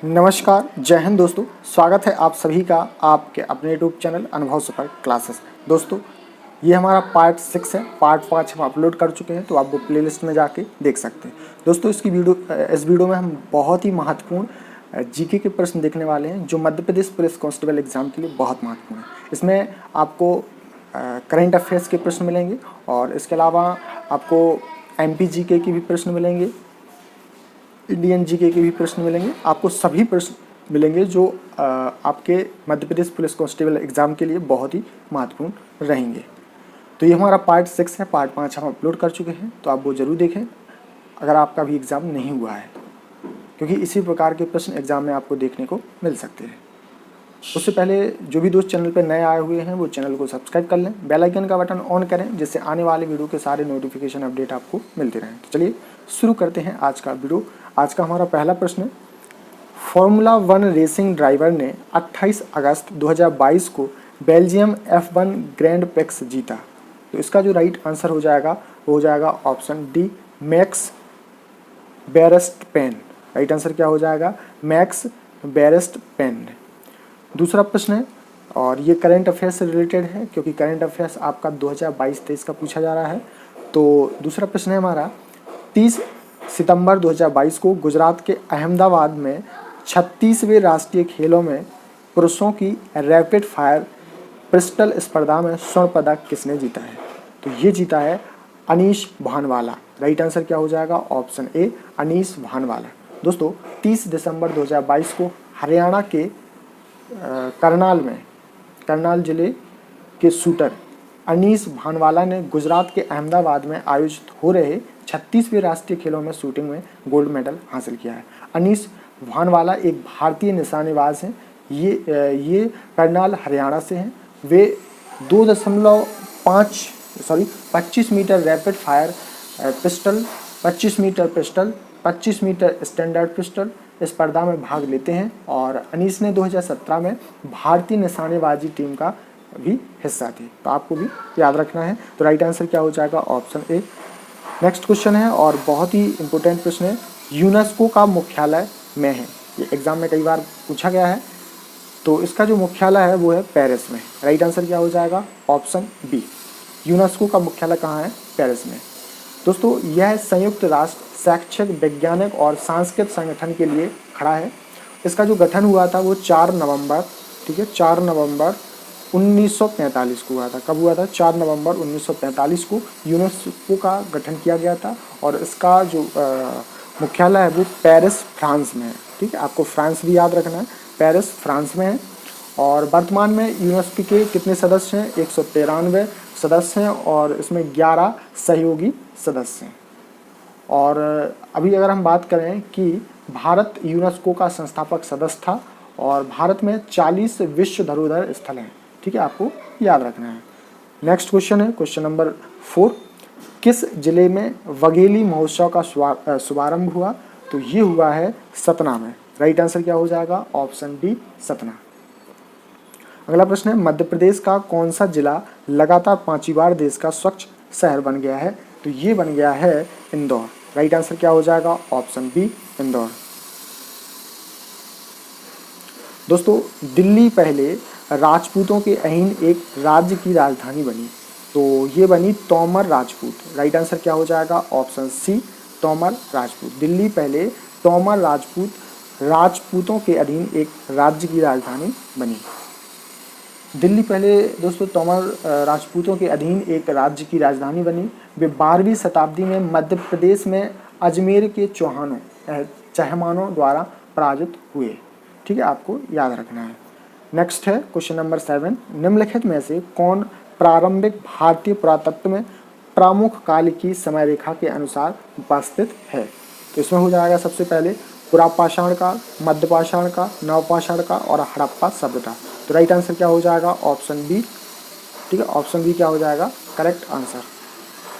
नमस्कार, जय हिंद दोस्तों। स्वागत है आप सभी का आपके अपने यूट्यूब चैनल अनुभव सुपर क्लासेस। दोस्तों, ये हमारा पार्ट 6 है। पार्ट 5 हम अपलोड कर चुके हैं, तो आप वो प्लेलिस्ट में जाके देख सकते हैं। दोस्तों, इस वीडियो में हम बहुत ही महत्वपूर्ण जीके के प्रश्न देखने वाले हैं, जो Madhya Pradesh police constable exam के लिए बहुत महत्वपूर्ण है। इसमें आपको करंट अफेयर्स के प्रश्न मिलेंगे और इसके अलावा आपको एमपी जीके के भी प्रश्न मिलेंगे, इंडियन जीके के भी प्रश्न मिलेंगे। आपको सभी प्रश्न मिलेंगे जो आपके Madhya Pradesh police constable exam के लिए बहुत ही महत्वपूर्ण रहेंगे। तो ये हमारा पार्ट 6 है। पार्ट 5 हम अपलोड कर चुके हैं, तो आप वो जरूर देखें अगर आपका भी एग्ज़ाम नहीं हुआ है, क्योंकि इसी प्रकार के प्रश्न एग्जाम में आपको देखने को मिल सकते हैं। उससे पहले जो भी दोस्त चैनल पर नए आए हुए हैं वो चैनल को सब्सक्राइब कर लें, बेल आइकन का बटन ऑन करें, जिससे आने वाले वीडियो के सारे नोटिफिकेशन अपडेट आपको मिलते रहें। तो चलिए शुरू करते हैं आज का वीडियो। आज का हमारा पहला प्रश्न है, फॉर्मूला 1 रेसिंग ड्राइवर ने 28 अगस्त 2022 को बेल्जियम F1 ग्रैंड प्रिक्स जीता। तो इसका जो राइट आंसर हो जाएगा वो हो जाएगा option D, Max Verstappen. Right answer क्या हो जाएगा? Max Verstappen. दूसरा प्रश्न है, और ये करंट अफेयर्स से रिलेटेड है, क्योंकि करंट अफेयर्स आपका 2022-23 का पूछा जा रहा है। तो दूसरा प्रश्न है हमारा, 30 सितंबर 2022 को गुजरात के अहमदाबाद में 36वें राष्ट्रीय खेलों में पुरुषों की रैपिड फायर पिस्टल स्पर्धा में स्वर्ण पदक किसने जीता है? तो ये जीता है अनीश भानवाला। राइट आंसर क्या हो जाएगा? Option A, Anish Bhanwala. दोस्तों, 30 दिसंबर 2022 को हरियाणा के करनाल जिले के शूटर अनीश भानवाला ने गुजरात के अहमदाबाद में आयोजित हो रहे 36वें राष्ट्रीय खेलों में शूटिंग में गोल्ड मेडल हासिल किया है। अनीश भानवाला एक भारतीय निशानेबाज हैं। ये करनाल हरियाणा से हैं। वे 25 metre rapid fire pistol, 25 metre pistol, 25 metre standard pistol स्पर्धा में भाग लेते हैं, और अनीस ने 2017 में भारतीय निशानेबाजी टीम का भी हिस्सा थे। तो आपको भी याद रखना है। तो राइट आंसर क्या हो जाएगा? Option A. नेक्स्ट क्वेश्चन है, और बहुत ही इंपॉर्टेंट प्रश्न है, यूनेस्को का मुख्यालय में है। ये एग्जाम में कई बार पूछा गया है। तो इसका जो मुख्यालय है वो है पेरिस में। राइट आंसर क्या हो जाएगा? ऑप्शन बी, यूनेस्को का मुख्यालय कहाँ है? पेरिस में। दोस्तों, यह संयुक्त राष्ट्र शैक्षिक, वैज्ञानिक और सांस्कृतिक संगठन के लिए खड़ा है। इसका जो गठन हुआ था वो 4 नवंबर 1945 को हुआ था। कब हुआ था? 4 नवंबर 1945 को यूनेस्को का गठन किया गया था, और इसका जो मुख्यालय है वो पेरिस, फ्रांस में है। ठीक है, आपको फ्रांस भी याद रखना है। पेरिस फ्रांस में है। और वर्तमान में यूनेस्को के कितने सदस्य हैं? 193 सदस्य हैं, और इसमें 11 सहयोगी सदस्य हैं। और अभी अगर हम बात करें कि भारत यूनेस्को का संस्थापक सदस्य था, और भारत में 40 विश्व धरोहर स्थल हैं। ठीक है, आपको याद रखना है। नेक्स्ट क्वेश्चन है, क्वेश्चन नंबर 4, किस जिले में वघेली महोत्सव का शुभारंभ हुआ? तो ये हुआ है सतना में। राइट आंसर क्या हो जाएगा? Option D, Satna. अगला प्रश्न है, मध्य प्रदेश का कौन सा जिला लगातार 5वीं बार देश का स्वच्छ शहर बन गया है? तो ये बन गया है इंदौर। राइट आंसर क्या हो जाएगा? Option B, Indore. दोस्तों, दिल्ली पहले राजपूतों के अधीन एक राज्य की राजधानी बनी। तो ये बनी तोमर राजपूत। राइट आंसर क्या हो जाएगा? Option C, Tomar Rajput. दिल्ली पहले तोमर राजपूतों के अधीन एक राज्य की राजधानी बनी। दिल्ली पहले दोस्तों तोमर राजपूतों के अधीन एक राज्य की राजधानी बनी। वे 12वीं शताब्दी में मध्य प्रदेश में अजमेर के चहमानों द्वारा पराजित हुए। ठीक है, आपको याद रखना है। नेक्स्ट है क्वेश्चन नंबर 7, निम्नलिखित में से कौन प्रारंभिक भारतीय पुरातत्व में प्रमुख काल की समय रेखा के अनुसार उपस्थित है? तो इसमें हो जाएगा सबसे पहले पुरापाषाण काल, मध्यपाषाण का, नवपाषाण का और हड़प्पा सभ्यता। तो राइट आंसर क्या हो जाएगा? Option B. ठीक है, ऑप्शन बी क्या हो जाएगा? Correct answer.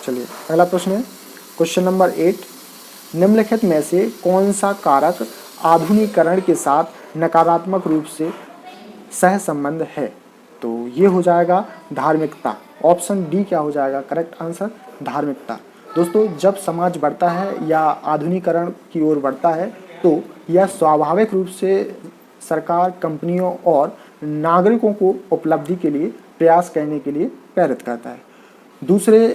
चलिए अगला प्रश्न है, क्वेश्चन नंबर 8, निम्नलिखित में से कौन सा कारक आधुनिकीकरण के साथ नकारात्मक रूप से सहसंबंध है? तो ये हो जाएगा धार्मिकता। ऑप्शन डी क्या हो जाएगा? करेक्ट आंसर, धार्मिकता। दोस्तों, जब समाज बढ़ता है या आधुनिकीकरण की ओर बढ़ता है तो यह स्वाभाविक रूप से सरकार, कंपनियों और नागरिकों को उपलब्धि के लिए प्रयास करने के लिए प्रेरित करता है। दूसरे,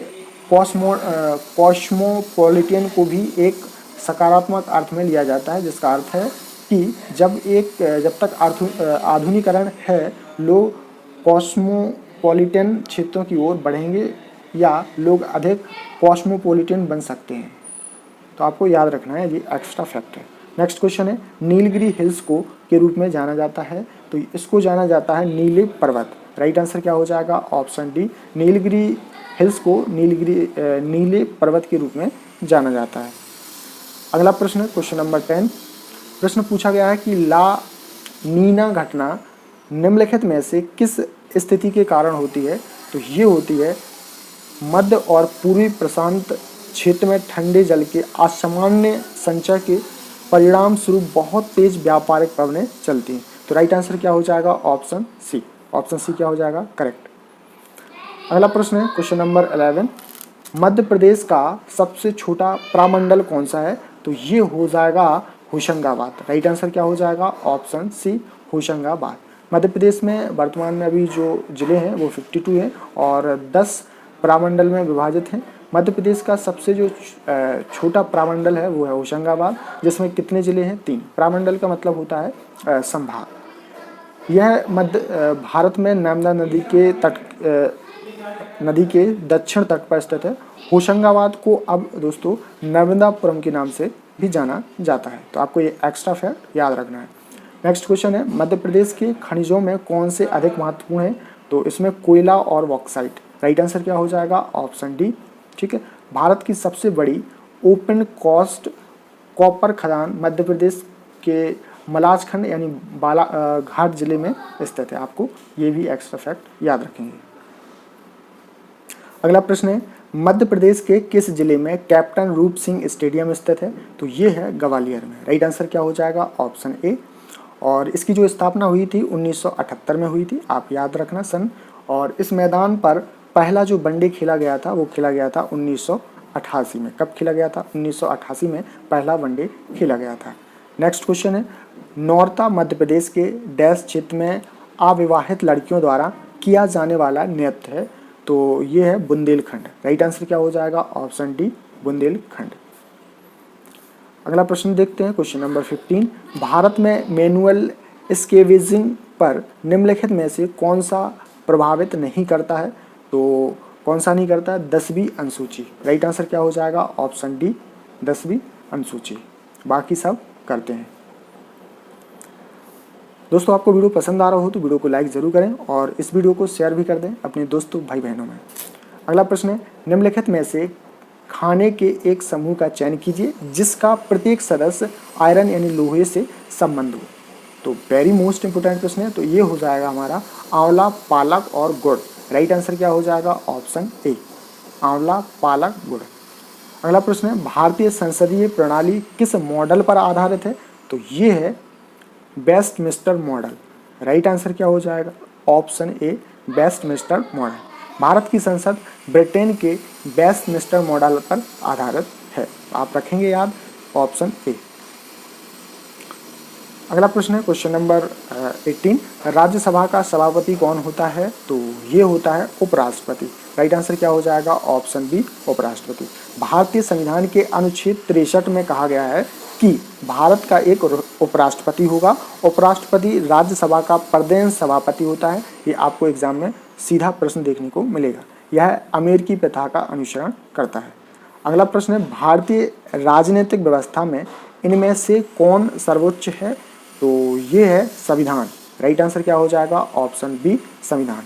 कॉस्मोपॉलिटन को भी एक सकारात्मक अर्थ में लिया जाता है, जिसका अर्थ है कि जब तक आधुनिकीकरण है, लोग कॉस्मोपॉलिटन क्षेत्रों की ओर बढ़ेंगे या लोग अधिक कॉस्मोपॉलिटन बन सकते हैं। तो आपको याद रखना है, ये एक्स्ट्रा फैक्ट है। नेक्स्ट क्वेश्चन है, नीलगिरी हिल्स को के रूप में जाना जाता है, तो इसको जाना जाता है नीले पर्वत। राइट आंसर क्या हो जाएगा? ऑप्शन डी, नीलगिरी हिल्स को नीले पर्वत के रूप में जाना जाता है। अगला प्रश्न है क्वेश्चन नंबर 10। प्रश्न पूछा गया है कि ला नीना घटना निम्नलिखित में से किस स्थिति के कारण होती है? तो ये होती है मध्य और पूर्वी प्रशांत क्षेत्र में ठंडे जल के असामान्य संचय के परिणाम स्वरूप बहुत तेज व्यापारिक प्रवणताएं चलती हैं। तो राइट आंसर क्या हो जाएगा? ऑप्शन सी। ऑप्शन सी क्या हो जाएगा? करेक्ट। अगला प्रश्न है क्वेश्चन नंबर 11। मध्य प्रदेश का सबसे छोटा प्रामंडल कौन सा है? तो ये हो जाएगा होशंगाबाद। राइट आंसर क्या हो जाएगा? ऑप्शन सी, होशंगाबाद। मध्य प्रदेश में वर्तमान में अभी जो जिले हैं वो 52 हैं और 10 प्रामंडल में विभाजित हैं। मध्य प्रदेश का सबसे जो छोटा प्रामंडल है वो है होशंगाबाद, जिसमें कितने जिले हैं? 3। प्रामंडल का मतलब होता है संभाग। यह भारत में नर्मदा नदी के दक्षिण तट पर स्थित है। होशंगाबाद को अब दोस्तों नर्मदापुरम के नाम से भी जाना जाता है। तो आपको ये एक्स्ट्रा फैक्ट याद रखना है। नेक्स्ट क्वेश्चन है, मध्य प्रदेश के खनिजों में कौन से अधिक महत्वपूर्ण है? तो इसमें कोयला और बॉक्साइट। राइट आंसर क्या हो जाएगा? Option D. ठीक है। भारत की सबसे बड़ी ओपन कास्ट कॉपर खदान मध्य प्रदेश के मलाजखंड यानी बालाघाट जिले में स्थित है। आपको ये भी एक्स्ट्रा फैक्ट याद रखेंगे। अगला प्रश्न है, मध्य प्रदेश के किस जिले में कैप्टन रूप सिंह स्टेडियम स्थित है? तो ये है ग्वालियर में। राइट आंसर क्या हो जाएगा? Option A. और इसकी जो स्थापना हुई थी 1978 में हुई थी, आप याद रखना सन। और इस मैदान पर पहला जो वनडे खेला गया था वो खेला गया था 1988 में। कब खेला गया था? 1988 में पहला वनडे खेला गया था। नेक्स्ट क्वेश्चन है, नौरता मध्य प्रदेश के डैश क्षेत्र में अविवाहित लड़कियों द्वारा किया जाने वाला नृत्य है। तो ये है बुंदेलखंड। राइट आंसर क्या हो जाएगा? Option D, Bundelkhand. अगला प्रश्न देखते हैं क्वेश्चन नंबर 15। भारत में मैनुअल स्केवेजिंग पर निम्नलिखित में से कौन सा प्रभावित नहीं करता है? तो कौन सा नहीं करता है? 10वीं अनुसूची। राइट आंसर क्या हो जाएगा? ऑप्शन डी, 10वीं अनुसूची। बाकी सब करते हैं। दोस्तों आपको वीडियो पसंद आ रहा हो तो वीडियो को लाइक जरूर करें और इस वीडियो को शेयर भी कर दें अपने दोस्तों भाई बहनों में। अगला प्रश्न है, निम्नलिखित में से खाने के एक समूह का चयन कीजिए जिसका प्रत्येक सदस्य आयरन यानी लोहे से संबंध हो। तो वेरी मोस्ट इंपोर्टेंट प्रश्न है। तो ये हो जाएगा हमारा आंवला, पालक और गुड़। राइट आंसर क्या हो जाएगा? ऑप्शन ए, आंवला, पालक, गुड़। अगला प्रश्न है, भारतीय संसदीय प्रणाली किस मॉडल पर आधारित है? तो ये है वेस्टमिंस्टर मॉडल। राइट आंसर क्या हो जाएगा? Option A, Westminster model. Bharat की संसद ब्रिटेन के वेस्टमिंस्टर मॉडल पर आधारित है। आप रखेंगे याद, ऑप्शन ए। अगला प्रश्न है क्वेश्चन नंबर 18। राज्यसभा का सभापति कौन होता है? तो ये होता है उपराष्ट्रपति। राइट आंसर क्या हो जाएगा? ऑप्शन बी, उपराष्ट्रपति। भारतीय संविधान के अनुच्छेद 63 में कहा गया है कि भारत का एक उपराष्ट्रपति होगा। उपराष्ट्रपति राज्यसभा का प्रदेश सभापति होता है। ये आपको एग्जाम में सीधा प्रश्न देखने को मिलेगा। यह अमेरिकी प्रथा का अनुसरण करता है। अगला प्रश्न है, भारतीय राजनीतिक व्यवस्था में इनमें से कौन सर्वोच्च है? तो ये है संविधान। राइट आंसर क्या हो जाएगा? ऑप्शन बी, संविधान।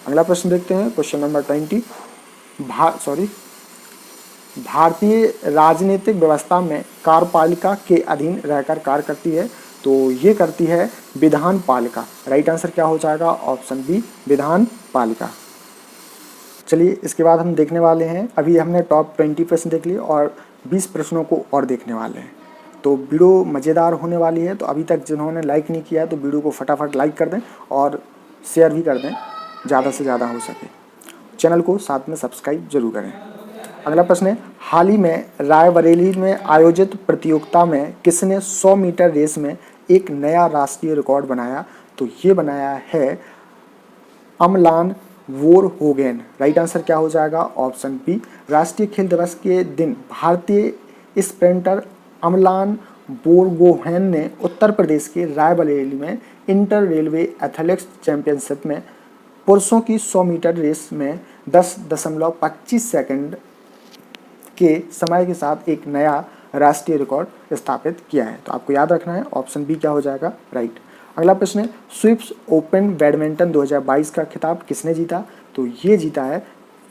अगला प्रश्न देखते हैं क्वेश्चन नंबर 20। भारतीय राजनीतिक व्यवस्था में कार्यपालिका के अधीन रहकर कार्य करती है। तो ये करती है विधान पालिका। राइट आंसर क्या हो जाएगा? ऑप्शन बी, विधान पालिका। चलिए इसके बाद हम देखने वाले हैं, अभी हमने टॉप 20 प्रश्न देख लिए और 20 प्रश्नों को और देखने वाले हैं। तो वीडियो मज़ेदार होने वाली है। तो अभी तक जिन्होंने लाइक नहीं किया है तो वीडियो को फटाफट लाइक कर दें और शेयर भी कर दें ज़्यादा से ज़्यादा हो सके। चैनल को साथ में सब्सक्राइब जरूर करें। अगला प्रश्न है, हाल ही में रायबरेली में आयोजित प्रतियोगिता में किसने 100 मीटर रेस में एक नया राष्ट्रीय रिकॉर्ड बनाया? तो ये बनाया है अमलान वोरहोगेन। राइट आंसर क्या हो जाएगा? Option B. राष्ट्रीय खेल दिवस के दिन भारतीय स्प्रिंटर अमलान बोरगोहेन ने उत्तर प्रदेश के रायबरेली में इंटर रेलवे एथलेटिक्स चैंपियनशिप में पुरुषों की 100 मीटर रेस में 10.25 सेकंड के समय के साथ एक नया राष्ट्रीय रिकॉर्ड स्थापित किया है। तो आपको याद रखना है, ऑप्शन बी क्या हो जाएगा? राइट। अगला प्रश्न है, स्विस ओपन बैडमिंटन 2022 का खिताब किसने जीता? तो ये जीता है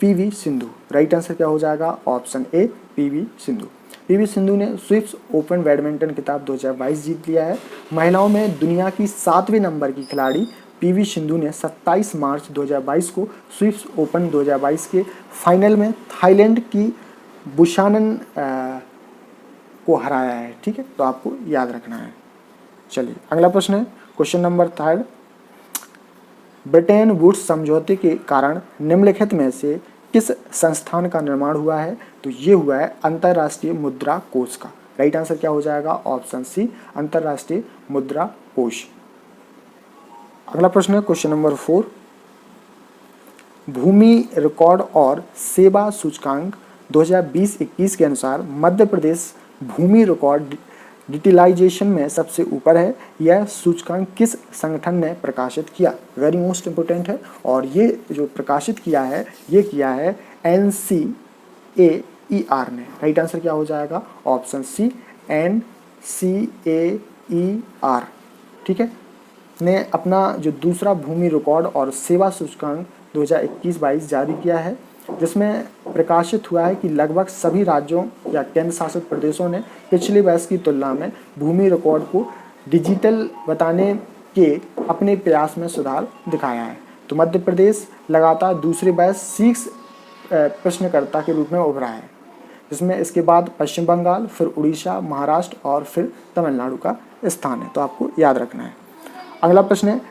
पीवी सिंधु। राइट आंसर क्या हो जाएगा? Option A, PV Sindhu. PV Sindhu ने स्विस ओपन बैडमिंटन खिताब 2022 जीत लिया है। महिलाओं में दुनिया की 7वें नंबर की खिलाड़ी पीवी सिंधु ने 27 मार्च 2022 को स्विस ओपन 2022 के फाइनल में थाईलैंड की बुशानन को हराया है। ठीक है, तो आपको याद रखना है। चलिए अगला प्रश्न है, क्वेश्चन नंबर 3। ब्रिटेन वुड्स समझौते के कारण निम्नलिखित में से किस संस्थान का निर्माण हुआ है? तो ये हुआ है अंतर्राष्ट्रीय मुद्रा कोष का। राइट आंसर क्या हो जाएगा? ऑप्शन सी, अंतर्राष्ट्रीय मुद्रा कोष। अगला प्रश्न है, क्वेश्चन नंबर 4। भूमि रिकॉर्ड और सेवा सूचकांक 2020-21 के अनुसार मध्य प्रदेश भूमि रिकॉर्ड डिजिटलाइजेशन में सबसे ऊपर है। यह सूचकांक किस संगठन ने प्रकाशित किया? वेरी मोस्ट इंपोर्टेंट है। और ये जो प्रकाशित किया है, ये किया है NCAER ने। राइट आंसर क्या हो जाएगा? Option C, NCAER। ठीक है, ने अपना जो दूसरा भूमि रिकॉर्ड और सेवा सूचकांक 2021-22 जारी किया है, जिसमें प्रकाशित हुआ है कि लगभग सभी राज्यों या केंद्र शासित प्रदेशों ने पिछले वर्ष की तुलना में भूमि रिकॉर्ड को डिजिटल बताने के अपने प्रयास में सुधार दिखाया है। तो मध्य प्रदेश लगातार दूसरे वर्ष शीर्ष प्रश्नकर्ता के रूप में उभरा है, जिसमें इसके बाद पश्चिम बंगाल, फिर उड़ीसा, महाराष्ट्र और फिर तमिलनाडु का स्थान है। तो आपको याद रखना है। अगला प्रश्न है,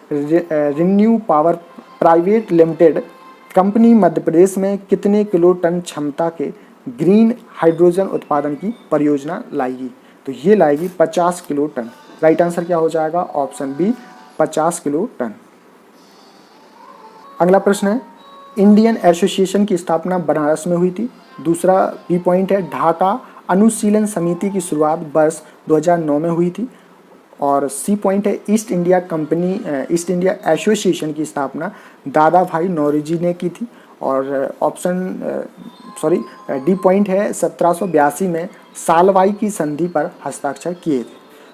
ReNew power private limited company Madhya Pradesh में कितने किलो टन क्षमता के ग्रीन हाइड्रोजन उत्पादन की परियोजना लाएगी? तो ये लाएगी 50 किलो टन। राइट आंसर क्या हो जाएगा? Option B, 50 kilo ton. अगला प्रश्न है, इंडियन एसोसिएशन की स्थापना बनारस में हुई थी। दूसरा बी पॉइंट है, ढाका अनुशीलन समिति की शुरुआत वर्ष 2009 में हुई थी। और सी पॉइंट है, ईस्ट इंडिया एसोसिएशन की स्थापना दादा भाई नौरोजी ने की थी। और डी पॉइंट है, 1782 में सालवाई की संधि पर हस्ताक्षर किए थे।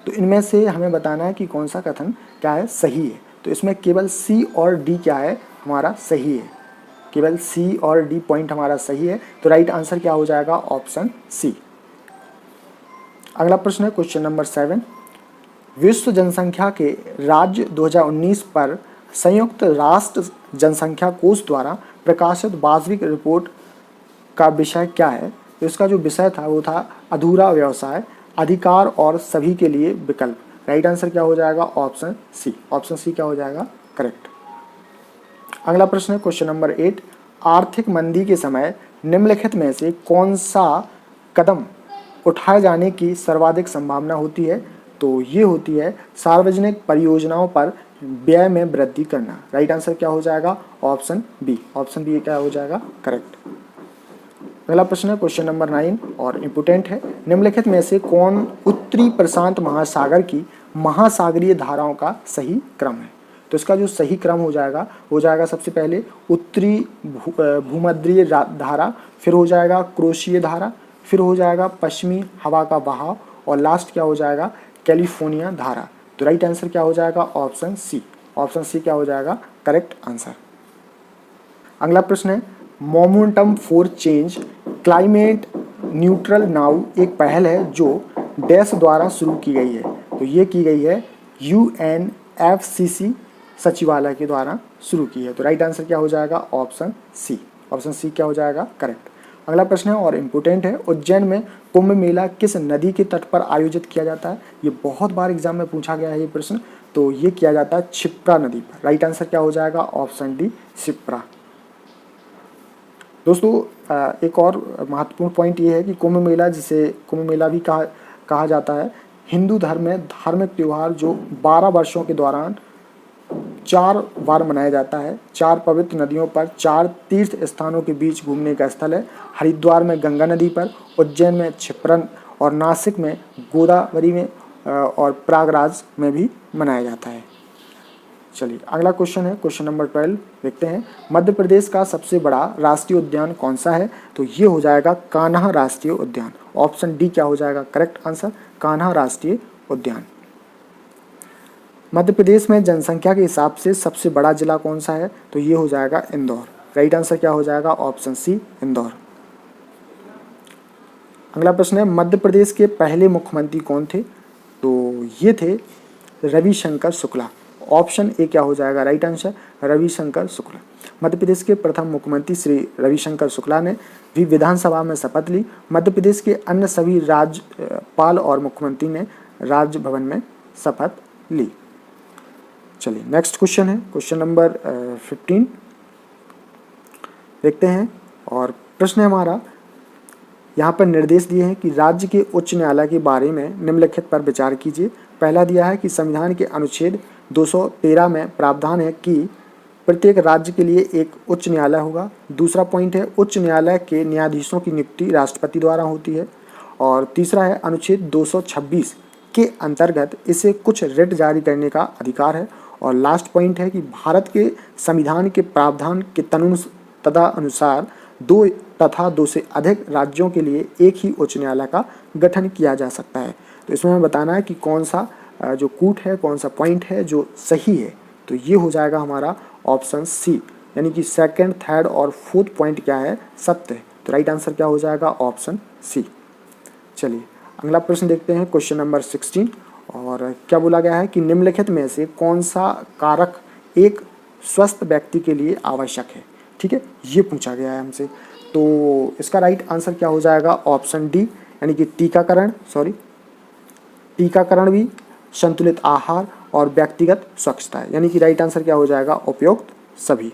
तो इनमें से हमें बताना है कि कौन सा कथन क्या है सही है। तो इसमें केवल सी और डी क्या है हमारा सही है, केवल सी और डी पॉइंट हमारा सही है। तो राइट आंसर क्या हो जाएगा? Option C. अगला प्रश्न है, क्वेश्चन नंबर 7। विश्व जनसंख्या के राज्य 2019 पर संयुक्त राष्ट्र जनसंख्या कोष द्वारा प्रकाशित वार्षिक रिपोर्ट का विषय क्या है? तो इसका जो विषय था वो था अधूरा व्यवसाय, अधिकार और सभी के लिए विकल्प। राइट आंसर क्या हो जाएगा? ऑप्शन सी। ऑप्शन सी क्या हो जाएगा? करेक्ट। अगला प्रश्न है, क्वेश्चन नंबर 8। आर्थिक मंदी के समय निम्नलिखित में से कौन सा कदम उठाए जाने की सर्वाधिक संभावना होती है? तो ये होती है सार्वजनिक परियोजनाओं पर व्यय में वृद्धि करना। राइट आंसर क्या हो जाएगा? Option B. ऑप्शन बी क्या हो जाएगा? करेक्ट। अगला प्रश्न है, क्वेश्चन नंबर 9 और इम्पोर्टेंट है। निम्नलिखित में से कौन उत्तरी प्रशांत महासागर की महासागरीय धाराओं का सही क्रम है? तो इसका जो सही क्रम हो जाएगा सबसे पहले उत्तरी भूमध्य धारा, फिर हो जाएगा क्रोशीय धारा, फिर हो जाएगा पश्चिमी हवा का बहाव, और लास्ट क्या हो जाएगा? कैलिफोर्निया धारा। तो राइट आंसर क्या हो जाएगा? ऑप्शन सी। ऑप्शन सी क्या हो जाएगा? Correct answer. अगला प्रश्न है, momentum for change climate neutral now एक पहल है जो डैश द्वारा शुरू की गई है। तो ये की गई है UNFCCC सचिवालय के द्वारा शुरू की है। तो राइट आंसर क्या हो जाएगा? ऑप्शन सी। ऑप्शन सी क्या हो जाएगा? करेक्ट। अगला प्रश्न है और इम्पोर्टेंट है, उज्जैन में कुंभ मेला किस नदी के तट पर आयोजित किया जाता है? ये बहुत बार एग्जाम में पूछा गया है ये प्रश्न। तो ये किया जाता है क्षिप्रा नदी पर। राइट आंसर क्या हो जाएगा? Option D, Kshipra. दोस्तों एक और महत्वपूर्ण पॉइंट ये है कि कुंभ मेला, जिसे कुंभ मेला भी कहा जाता है, हिंदू धर्म में धार्मिक त्यौहार जो 12 वर्षों के दौरान 4 बार मनाया जाता है। 4 पवित्र नदियों पर, 4 तीर्थ स्थानों के बीच घूमने का स्थल है। हरिद्वार में गंगा नदी पर, उज्जैन में क्षिप्रन और नासिक में गोदावरी में और प्रयागराज में भी मनाया जाता है। चलिए अगला क्वेश्चन है, क्वेश्चन नंबर 12 देखते हैं। मध्य प्रदेश का सबसे बड़ा राष्ट्रीय उद्यान कौन सा है? तो ये हो जाएगा कान्हा राष्ट्रीय उद्यान। ऑप्शन डी क्या हो जाएगा करेक्ट आंसर? कान्हा राष्ट्रीय उद्यान। मध्य प्रदेश में जनसंख्या के हिसाब से सबसे बड़ा जिला कौन सा है? तो ये हो जाएगा इंदौर। राइट आंसर क्या हो जाएगा? Option C Indore. अगला प्रश्न है, मध्य प्रदेश के पहले मुख्यमंत्री कौन थे? तो ये थे रविशंकर शुक्ला। ऑप्शन ए क्या हो जाएगा राइट आंसर? रविशंकर शुक्ला। मध्य प्रदेश के प्रथम मुख्यमंत्री श्री रविशंकर शुक्ला ने भी विधानसभा में शपथ ली। मध्य प्रदेश के अन्य सभी राज्यपाल और मुख्यमंत्री ने राजभवन में शपथ ली। चलिए नेक्स्ट क्वेश्चन है, क्वेश्चन नंबर 15 देखते हैं। और प्रश्न है हमारा, यहाँ पर निर्देश दिए हैं कि राज्य के उच्च न्यायालय के बारे में निम्नलिखित पर विचार कीजिए। पहला दिया है कि संविधान के अनुच्छेद 213 में प्रावधान है कि प्रत्येक राज्य के लिए एक उच्च न्यायालय होगा। दूसरा पॉइंट है, उच्च न्यायालय के न्यायाधीशों की नियुक्ति राष्ट्रपति द्वारा होती है। और तीसरा है, अनुच्छेद 226 के अंतर्गत इसे कुछ रिट जारी करने का अधिकार है। और लास्ट पॉइंट है कि भारत के संविधान के प्रावधान के तदनुसार 2 तथा 2 से अधिक राज्यों के लिए एक ही उच्च न्यायालय का गठन किया जा सकता है। तो इसमें हमें बताना है कि कौन सा जो कूट है, कौन सा पॉइंट है जो सही है। तो ये हो जाएगा हमारा ऑप्शन सी, यानी कि सेकंड, थर्ड और फोर्थ पॉइंट क्या है? सत्य है। तो राइट आंसर क्या हो जाएगा? Option C. चलिए अगला प्रश्न देखते हैं, क्वेश्चन नंबर 16। और क्या बोला गया है कि निम्नलिखित में से कौन सा कारक एक स्वस्थ व्यक्ति के लिए आवश्यक है? ठीक है, ये पूछा गया है हमसे। तो इसका राइट आंसर क्या हो जाएगा? ऑप्शन डी, यानी कि टीकाकरण भी, संतुलित आहार और व्यक्तिगत स्वच्छता है। यानी कि राइट आंसर क्या हो जाएगा? उपयुक्त सभी।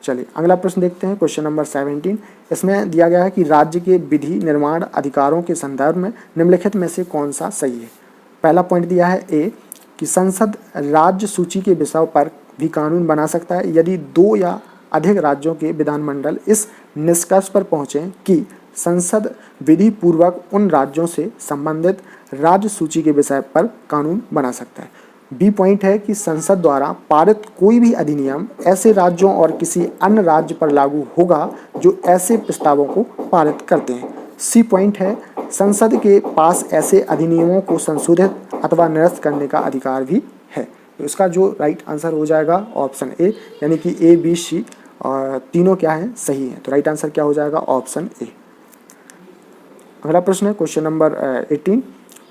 चलिए अगला प्रश्न देखते हैं, क्वेश्चन नंबर 17। इसमें दिया गया है कि राज्य के विधि निर्माण अधिकारों के संदर्भ में निम्नलिखित में से कौन सा सही है? पहला पॉइंट दिया है ए कि संसद राज्य सूची के विषय पर भी कानून बना सकता है यदि 2 या अधिक राज्यों के विधानमंडल इस निष्कर्ष पर पहुंचे कि संसद विधि पूर्वक उन राज्यों से संबंधित राज्य सूची के विषय पर कानून बना सकता है। बी पॉइंट है कि संसद द्वारा पारित कोई भी अधिनियम ऐसे राज्यों और किसी अन्य राज्य पर लागू होगा जो ऐसे प्रस्तावों को पारित करते हैं। सी पॉइंट है, संसद के पास ऐसे अधिनियमों को संशोधित अथवा निरस्त करने का अधिकार भी है। तो इसका जो राइट आंसर हो जाएगा ऑप्शन ए, यानी कि ए, बी, सी और तीनों क्या है? सही है। तो राइट आंसर क्या हो जाएगा? Option A. अगला प्रश्न है, क्वेश्चन नंबर 18।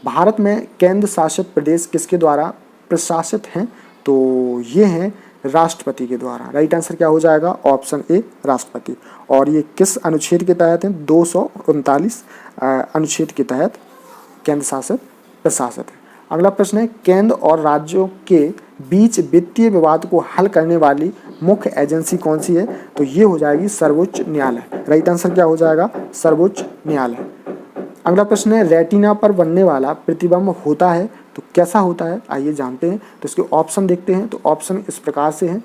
भारत में केंद्र शासित प्रदेश किसके द्वारा प्रशासित हैं? तो ये हैं राष्ट्रपति के द्वारा। राइट आंसर क्या हो जाएगा? ऑप्शन ए, राष्ट्रपति। और ये किस अनुच्छेद के तहत हैं? 239 अनुच्छेद के तहत केंद्र शासित प्रशासित है। अगला प्रश्न है, केंद्र और राज्यों के बीच वित्तीय विवाद को हल करने वाली मुख्य एजेंसी कौन सी है? तो ये हो जाएगी सर्वोच्च न्यायालय। राइट आंसर क्या हो जाएगा? सर्वोच्च न्यायालय। अगला प्रश्न है, रेटिना पर बनने वाला प्रतिबिंब होता है तो कैसा होता है? आइए जानते हैं। तो इसके ऑप्शन देखते हैं। तो ऑप्शन इस प्रकार से हैं।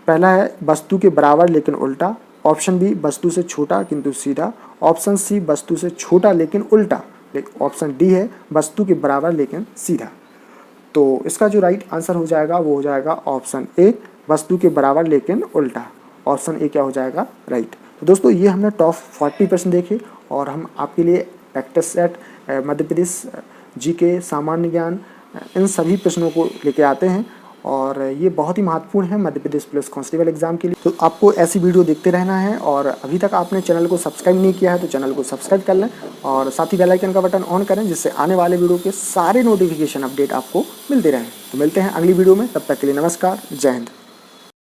पहला है वस्तु के बराबर लेकिन उल्टा। ऑप्शन बी वस्तु से छोटा किंतु सीधा। ऑप्शन सी वस्तु से छोटा लेकिन उल्टा। ऑप्शन डी है वस्तु के बराबर लेकिन सीधा। तो इसका जो राइट आंसर हो जाएगा वो हो जाएगा ऑप्शन ए, वस्तु के बराबर लेकिन उल्टा। ऑप्शन ए क्या हो जाएगा? राइट। तो दोस्तों ये हमने टॉप 40 प्रश्न देखे और हम आपके लिए practice set, Madhya Pradesh GK, सामान्य ज्ञान, इन सभी प्रश्नों को लेके आते हैं और ये बहुत ही महत्वपूर्ण है Madhya Pradesh police constable exam के लिए। तो आपको ऐसी वीडियो देखते रहना है और अभी तक आपने चैनल को सब्सक्राइब नहीं किया है तो चैनल को सब्सक्राइब कर लें और साथ ही बेल आइकन का बटन ऑन करें जिससे आने वाले वीडियो के सारे नोटिफिकेशन अपडेट आपको मिलते रहें। तो मिलते हैं अगली वीडियो में, तब तक के लिए नमस्कार, जय हिंद।